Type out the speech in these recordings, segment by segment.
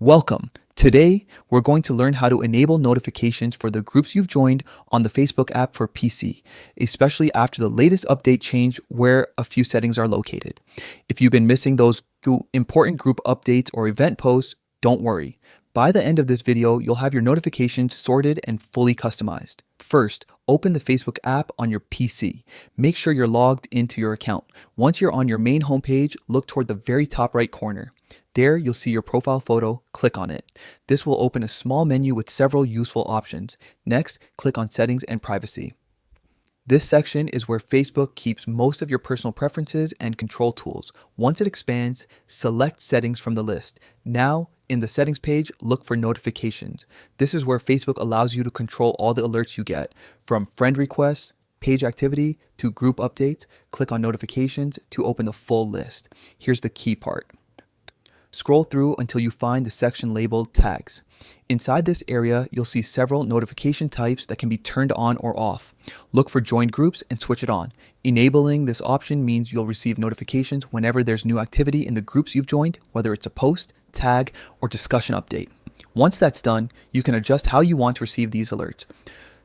Welcome. Today, we're going to learn how to enable notifications for the groups you've joined on the Facebook app for PC, especially after the latest update change where a few settings are located. If you've been missing those important group updates or event posts, don't worry. By the end of this video, you'll have your notifications sorted and fully customized. First, open the Facebook app on your PC. Make sure you're logged into your account. Once you're on your main homepage, look toward the very top right corner. There, you'll see your profile photo. Click on it. This will open a small menu with several useful options. Next, click on Settings and Privacy. This section is where Facebook keeps most of your personal preferences and control tools. Once it expands, select Settings from the list. Now, in the Settings page, look for Notifications. This is where Facebook allows you to control all the alerts you get, from friend requests, page activity, to group updates. Click on Notifications to open the full list. Here's the key part. Scroll through until you find the section labeled Tags. Inside this area, you'll see several notification types that can be turned on or off. Look for Joined Groups and switch it on. Enabling this option means you'll receive notifications whenever there's new activity in the groups you've joined, whether it's a post, tag, or discussion update. Once that's done, you can adjust how you want to receive these alerts,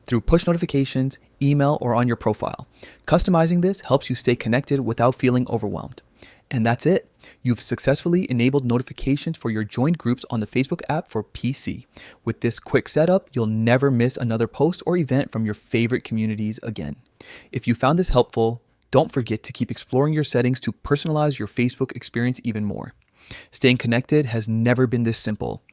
through push notifications, email, or on your profile. Customizing this helps you stay connected without feeling overwhelmed. And that's it. You've successfully enabled notifications for your joined groups on the Facebook app for PC. With this quick setup, you'll never miss another post or event from your favorite communities again. If you found this helpful, don't forget to keep exploring your settings to personalize your Facebook experience even more. Staying connected has never been this simple.